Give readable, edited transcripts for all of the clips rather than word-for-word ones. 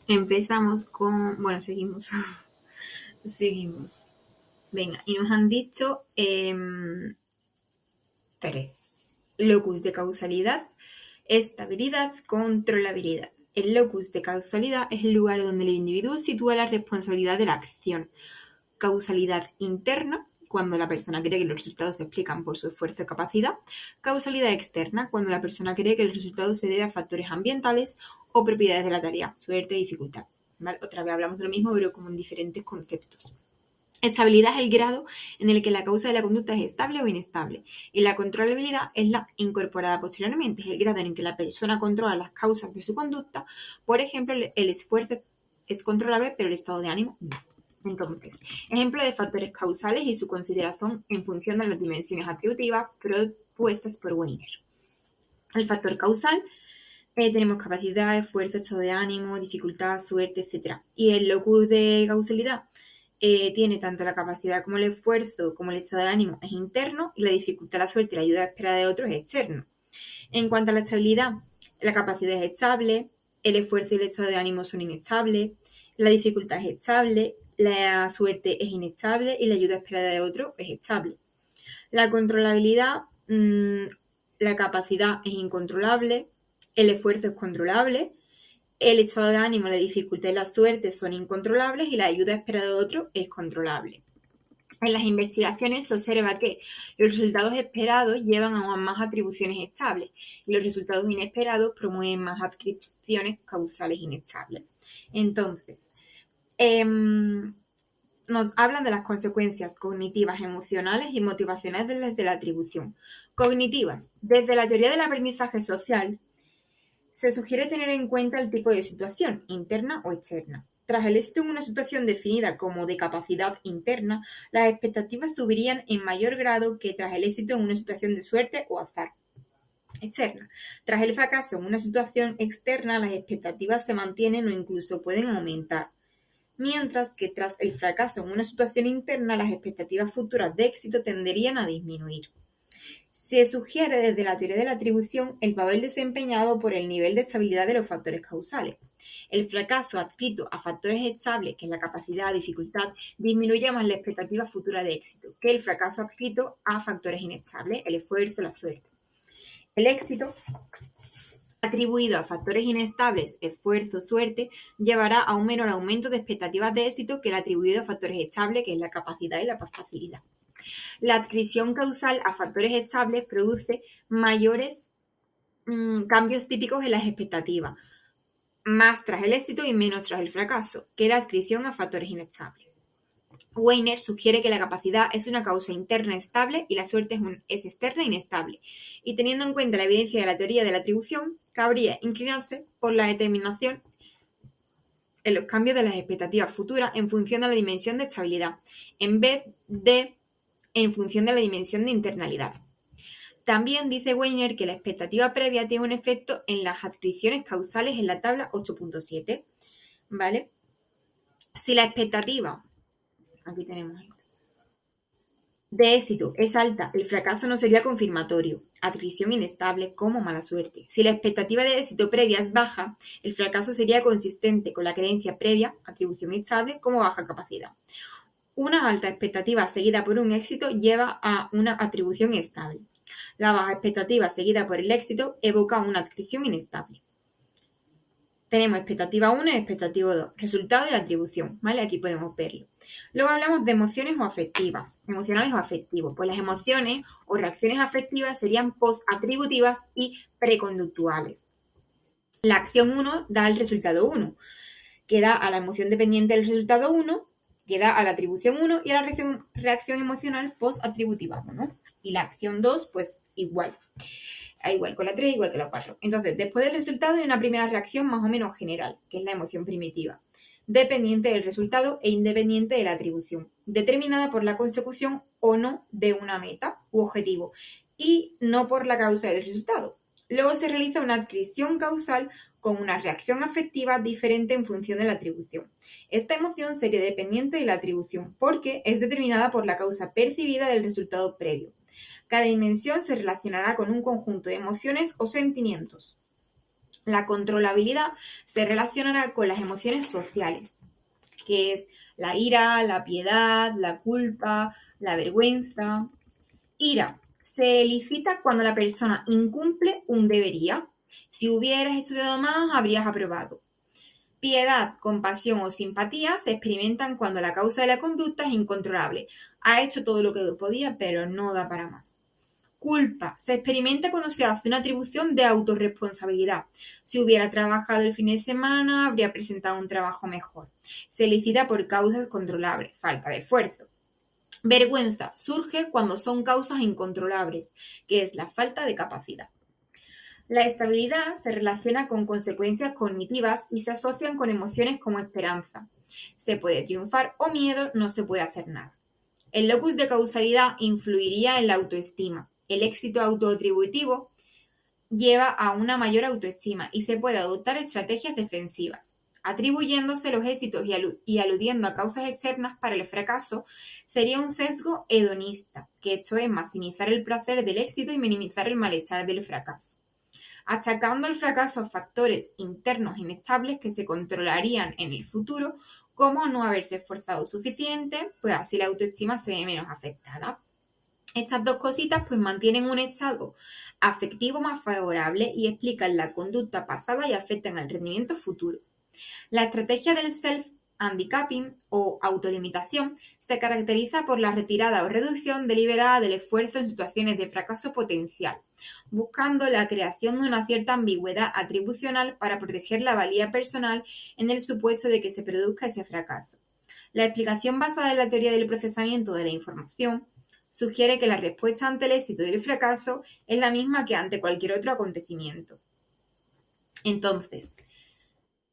Empezamos con... Bueno, seguimos. Seguimos. Venga, y nos han dicho tres. Locus de causalidad, estabilidad, controlabilidad. El locus de causalidad es el lugar donde el individuo sitúa la responsabilidad de la acción. Causalidad interna, cuando la persona cree que los resultados se explican por su esfuerzo y capacidad. Causalidad externa, cuando la persona cree que el resultado se debe a factores ambientales o propiedades de la tarea, suerte y dificultad. ¿Vale? Otra vez hablamos de lo mismo, pero como en diferentes conceptos. Estabilidad es el grado en el que la causa de la conducta es estable o inestable. Y la controlabilidad es la incorporada posteriormente, es el grado en el que la persona controla las causas de su conducta. Por ejemplo, el esfuerzo es controlable, pero el estado de ánimo no. Entonces, ejemplo de factores causales y su consideración en función de las dimensiones atributivas propuestas por Weiner. El factor causal, tenemos capacidad, esfuerzo, estado de ánimo, dificultad, suerte, etc. Y el locus de causalidad tiene tanto la capacidad como el esfuerzo como el estado de ánimo es interno y la dificultad, la suerte y la ayuda esperada de otros es externo. En cuanto a la estabilidad, la capacidad es estable, el esfuerzo y el estado de ánimo son inestables, la dificultad es estable, la suerte es inestable y la ayuda esperada de otros es estable. La controlabilidad, la capacidad es incontrolable, el esfuerzo es controlable, el estado de ánimo, la dificultad y la suerte son incontrolables y la ayuda esperada de otro es controlable. En las investigaciones se observa que los resultados esperados llevan a más atribuciones estables y los resultados inesperados promueven más adscripciones causales inestables. Entonces, nos hablan de las consecuencias cognitivas, emocionales y motivacionales desde la atribución. Cognitivas. Desde la teoría del aprendizaje social, se sugiere tener en cuenta el tipo de situación, interna o externa. Tras el éxito en una situación definida como de capacidad interna, las expectativas subirían en mayor grado que tras el éxito en una situación de suerte o azar. Externa. Tras el fracaso en una situación externa, las expectativas se mantienen o incluso pueden aumentar. Mientras que tras el fracaso en una situación interna, las expectativas futuras de éxito tenderían a disminuir. Se sugiere desde la teoría de la atribución el papel desempeñado por el nivel de estabilidad de los factores causales. El fracaso adscrito a factores estables, que es la capacidad, dificultad, disminuye más la expectativa futura de éxito que el fracaso adscrito a factores inestables, el esfuerzo, la suerte. El éxito atribuido a factores inestables, esfuerzo, suerte, llevará a un menor aumento de expectativas de éxito que el atribuido a factores estables, que es la capacidad y la facilidad. La adscripción causal a factores estables produce mayores cambios típicos en las expectativas, más tras el éxito y menos tras el fracaso, que la adscripción a factores inestables. Weiner sugiere que la capacidad es una causa interna estable y la suerte es externa e inestable. Y teniendo en cuenta la evidencia de la teoría de la atribución, cabría inclinarse por la determinación en los cambios de las expectativas futuras en función de la dimensión de estabilidad, en vez de en función de la dimensión de internalidad. También dice Weiner que la expectativa previa tiene un efecto en las adscripciones causales en la tabla 8.7, ¿vale? Si la expectativa, aquí tenemos esto, de éxito es alta, el fracaso no sería confirmatorio, adscripción inestable como mala suerte. Si la expectativa de éxito previa es baja, el fracaso sería consistente con la creencia previa, atribución estable, como baja capacidad. Una alta expectativa seguida por un éxito lleva a una atribución estable. La baja expectativa seguida por el éxito evoca una adscripción inestable. Tenemos expectativa 1 y expectativa 2, resultado y atribución, ¿vale? Aquí podemos verlo. Luego hablamos de emociones o afectivas, emocionales o afectivos. Pues las emociones o reacciones afectivas serían post-atributivas y preconductuales. La acción 1 da el resultado 1, que da a la emoción dependiente del resultado 1, que da a la atribución 1 y a la reacción emocional post-atributiva 1. Y la acción 2, pues igual. Igual con la 3, igual que la 4. Entonces, después del resultado hay una primera reacción más o menos general, que es la emoción primitiva, dependiente del resultado e independiente de la atribución, determinada por la consecución o no de una meta u objetivo y no por la causa del resultado. Luego se realiza una adscripción causal con una reacción afectiva diferente en función de la atribución. Esta emoción sería dependiente de la atribución porque es determinada por la causa percibida del resultado previo. Cada dimensión se relacionará con un conjunto de emociones o sentimientos. La controlabilidad se relacionará con las emociones sociales, que es la ira, la piedad, la culpa, la vergüenza. Ira se elicita cuando la persona incumple un debería. Si hubieras estudiado más, habrías aprobado. Piedad, compasión o simpatía se experimentan cuando la causa de la conducta es incontrolable. Ha hecho todo lo que podía, pero no da para más. Culpa se experimenta cuando se hace una atribución de autorresponsabilidad. Si hubiera trabajado el fin de semana, habría presentado un trabajo mejor. Se elicita por causas controlables, falta de esfuerzo. Vergüenza surge cuando son causas incontrolables, que es la falta de capacidad. La estabilidad se relaciona con consecuencias cognitivas y se asocian con emociones como esperanza. Se puede triunfar o miedo, no se puede hacer nada. El locus de causalidad influiría en la autoestima. El éxito autoatributivo lleva a una mayor autoestima y se puede adoptar estrategias defensivas. Atribuyéndose los éxitos y aludiendo a causas externas para el fracaso sería un sesgo hedonista, que esto es maximizar el placer del éxito y minimizar el malestar del fracaso. Achacando el fracaso a factores internos inestables que se controlarían en el futuro, como no haberse esforzado suficiente, pues así la autoestima se ve menos afectada. Estas dos cositas pues mantienen un estado afectivo más favorable y explican la conducta pasada y afectan al rendimiento futuro. La estrategia del self-handicapping o autolimitación se caracteriza por la retirada o reducción deliberada del esfuerzo en situaciones de fracaso potencial, buscando la creación de una cierta ambigüedad atribucional para proteger la valía personal en el supuesto de que se produzca ese fracaso. La explicación basada en la teoría del procesamiento de la información sugiere que la respuesta ante el éxito y el fracaso es la misma que ante cualquier otro acontecimiento. Entonces,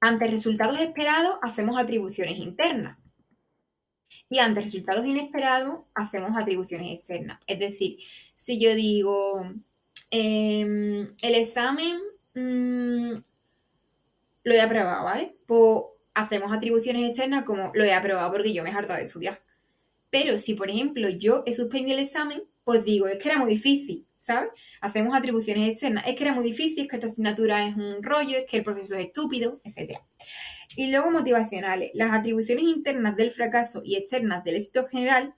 ante resultados esperados hacemos atribuciones internas y ante resultados inesperados hacemos atribuciones externas. Es decir, si yo digo el examen lo he aprobado, ¿vale? Pues hacemos atribuciones externas como lo he aprobado porque yo me he hartado de estudiar. Pero si, por ejemplo, yo he suspendido el examen, pues digo, es que era muy difícil, ¿sabes? Hacemos atribuciones externas. Es que era muy difícil, es que esta asignatura es un rollo, es que el profesor es estúpido, etc. Y luego motivacionales. Las atribuciones internas del fracaso y externas del éxito general,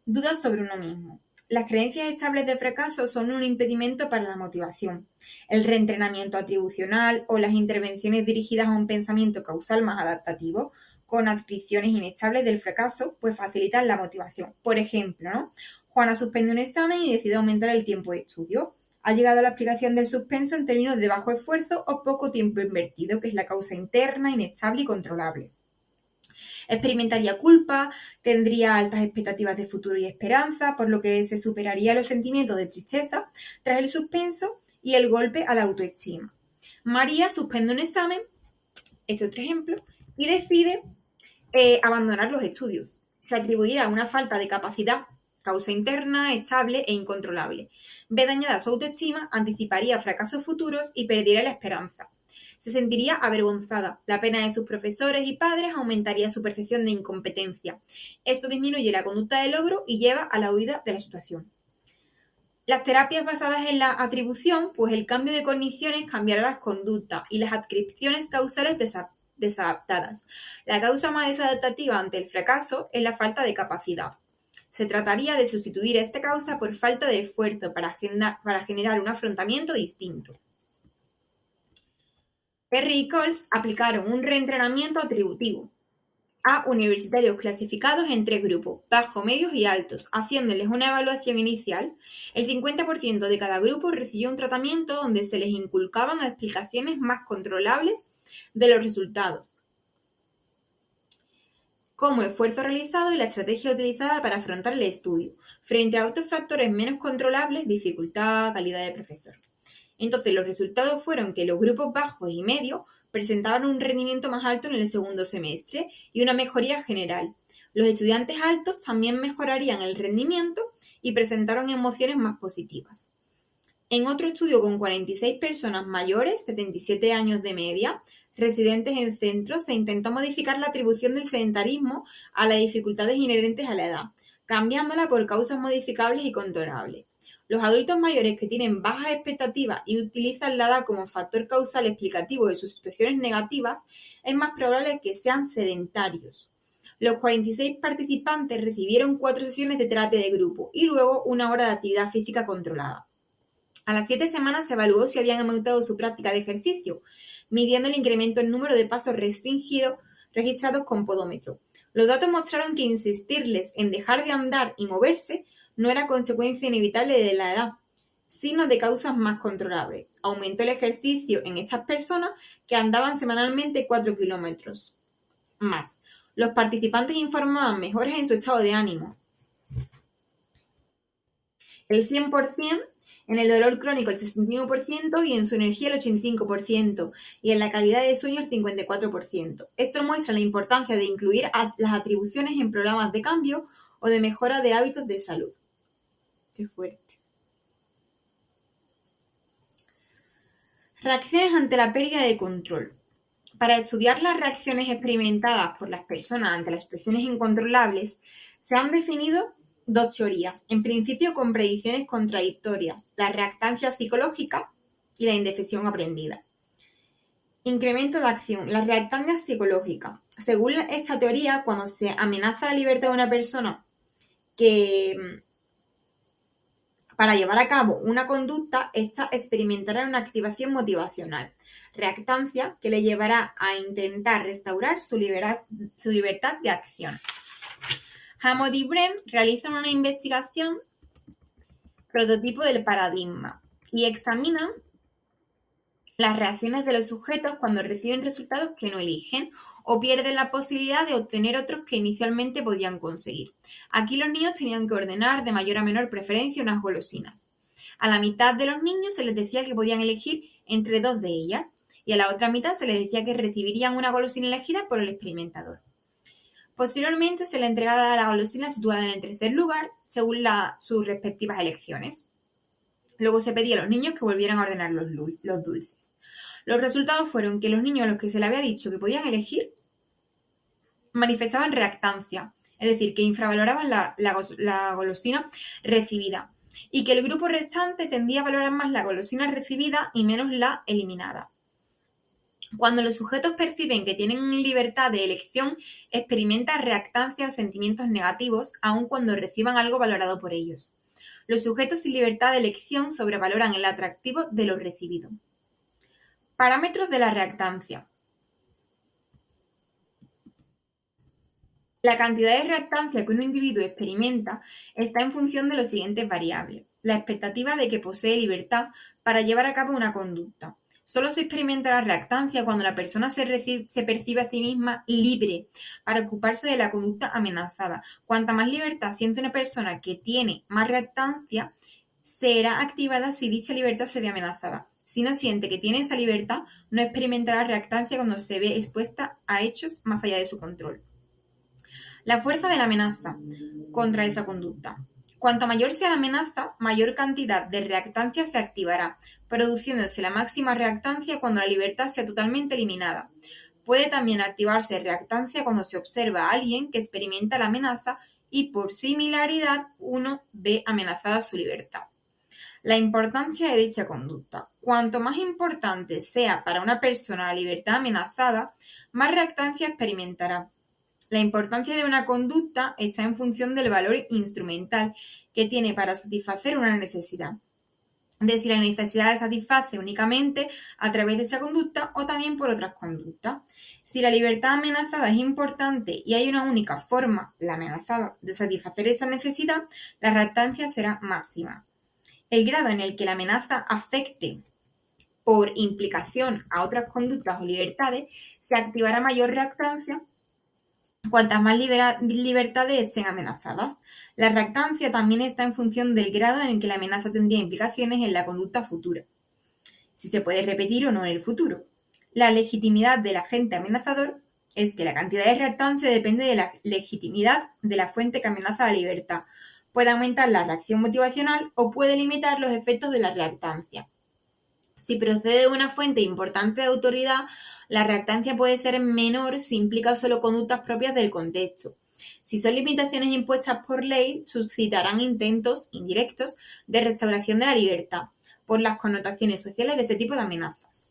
dudas sobre uno mismo. Las creencias estables de fracaso son un impedimento para la motivación. El reentrenamiento atribucional o las intervenciones dirigidas a un pensamiento causal más adaptativo con adscripciones inestables del fracaso, pues facilitan la motivación. Por ejemplo, ¿no? Juana suspende un examen y decide aumentar el tiempo de estudio. Ha llegado a la explicación del suspenso en términos de bajo esfuerzo o poco tiempo invertido, que es la causa interna, inestable y controlable. Experimentaría culpa, tendría altas expectativas de futuro y esperanza, por lo que se superaría los sentimientos de tristeza tras el suspenso y el golpe a la autoestima. María suspende un examen, este otro ejemplo, y decide abandonar los estudios. Se atribuirá una falta de capacidad, causa interna, estable e incontrolable. Ve dañada su autoestima, anticiparía fracasos futuros y perdería la esperanza. Se sentiría avergonzada. La pena de sus profesores y padres aumentaría su percepción de incompetencia. Esto disminuye la conducta de logro y lleva a la huida de la situación. Las terapias basadas en la atribución, pues el cambio de cogniciones cambiará las conductas y las adscripciones causales desadaptadas. La causa más desadaptativa ante el fracaso es la falta de capacidad. Se trataría de sustituir esta causa por falta de esfuerzo para generar un afrontamiento distinto. Perry y Coles aplicaron un reentrenamiento atributivo a universitarios clasificados en 3 grupos, bajos, medios y altos, haciéndoles una evaluación inicial. El 50% de cada grupo recibió un tratamiento donde se les inculcaban explicaciones más controlables de los resultados, como esfuerzo realizado y la estrategia utilizada para afrontar el estudio, frente a otros factores menos controlables, dificultad, calidad de profesor. Entonces, los resultados fueron que los grupos bajos y medios presentaban un rendimiento más alto en el segundo semestre y una mejoría general. Los estudiantes altos también mejorarían el rendimiento y presentaron emociones más positivas. En otro estudio con 46 personas mayores, 77 años de media, residentes en centros, se intentó modificar la atribución del sedentarismo a las dificultades inherentes a la edad, cambiándola por causas modificables y controlables. Los adultos mayores que tienen bajas expectativas y utilizan la edad como factor causal explicativo de sus situaciones negativas, es más probable que sean sedentarios. Los 46 participantes recibieron 4 sesiones de terapia de grupo y luego 1 hora de actividad física controlada. A las 7 semanas se evaluó si habían aumentado su práctica de ejercicio, midiendo el incremento en número de pasos registrados con podómetro. Los datos mostraron que insistirles en dejar de andar y moverse no era consecuencia inevitable de la edad, sino de causas más controlables. Aumentó el ejercicio en estas personas que andaban semanalmente 4 kilómetros más. Los participantes informaban mejoras en su estado de ánimo, el 100%, en el dolor crónico el 61% y en su energía el 85%, y en la calidad de sueño el 54%. Esto muestra la importancia de incluir las atribuciones en programas de cambio o de mejora de hábitos de salud. Qué fuerte. Reacciones ante la pérdida de control. Para estudiar las reacciones experimentadas por las personas ante las situaciones incontrolables, se han definido 2 teorías, en principio con predicciones contradictorias: la reactancia psicológica y la indefensión aprendida. Incremento de acción. La reactancia psicológica. Según esta teoría, cuando se amenaza la libertad de una persona para llevar a cabo una conducta, ésta experimentará una activación motivacional, reactancia, que le llevará a intentar restaurar su libertad de acción. Hammond y Brent realizan una investigación prototipo del paradigma y examinan las reacciones de los sujetos cuando reciben resultados que no eligen o pierden la posibilidad de obtener otros que inicialmente podían conseguir. Aquí los niños tenían que ordenar de mayor a menor preferencia unas golosinas. A la mitad de los niños se les decía que podían elegir entre 2 de ellas y a la otra mitad se les decía que recibirían una golosina elegida por el experimentador. Posteriormente se le entregaba la golosina situada en el tercer lugar según sus respectivas elecciones. Luego se pedía a los niños que volvieran a ordenar los dulces. Los resultados fueron que los niños a los que se les había dicho que podían elegir manifestaban reactancia, es decir, que infravaloraban la golosina recibida, y que el grupo restante tendía a valorar más la golosina recibida y menos la eliminada. Cuando los sujetos perciben que tienen libertad de elección, experimentan reactancia o sentimientos negativos, aun cuando reciban algo valorado por ellos. Los sujetos sin libertad de elección sobrevaloran el atractivo de lo recibido. Parámetros de la reactancia. La cantidad de reactancia que un individuo experimenta está en función de las siguientes variables. La expectativa de que posee libertad para llevar a cabo una conducta. Solo se experimenta la reactancia cuando la persona se percibe a sí misma libre para ocuparse de la conducta amenazada. Cuanta más libertad siente una persona que tiene más reactancia, será activada si dicha libertad se ve amenazada. Si no siente que tiene esa libertad, no experimentará reactancia cuando se ve expuesta a hechos más allá de su control. La fuerza de la amenaza contra esa conducta. Cuanto mayor sea la amenaza, mayor cantidad de reactancia se activará, produciéndose la máxima reactancia cuando la libertad sea totalmente eliminada. Puede también activarse reactancia cuando se observa a alguien que experimenta la amenaza y por similaridad uno ve amenazada su libertad. La importancia de dicha conducta. Cuanto más importante sea para una persona la libertad amenazada, más reactancia experimentará. La importancia de una conducta está en función del valor instrumental que tiene para satisfacer una necesidad, de si la necesidad se satisface únicamente a través de esa conducta o también por otras conductas. Si la libertad amenazada es importante y hay una única forma, la amenazada, de satisfacer esa necesidad, la reactancia será máxima. El grado en el que la amenaza afecte por implicación a otras conductas o libertades, se activará mayor reactancia cuantas más libertades estén amenazadas. La reactancia también está en función del grado en el que la amenaza tendría implicaciones en la conducta futura, si se puede repetir o no en el futuro. La legitimidad del agente amenazador es que la cantidad de reactancia depende de la legitimidad de la fuente que amenaza la libertad. Puede aumentar la reacción motivacional o puede limitar los efectos de la reactancia. Si procede de una fuente importante de autoridad, la reactancia puede ser menor si implica solo conductas propias del contexto. Si son limitaciones impuestas por ley, suscitarán intentos indirectos de restauración de la libertad por las connotaciones sociales de este tipo de amenazas.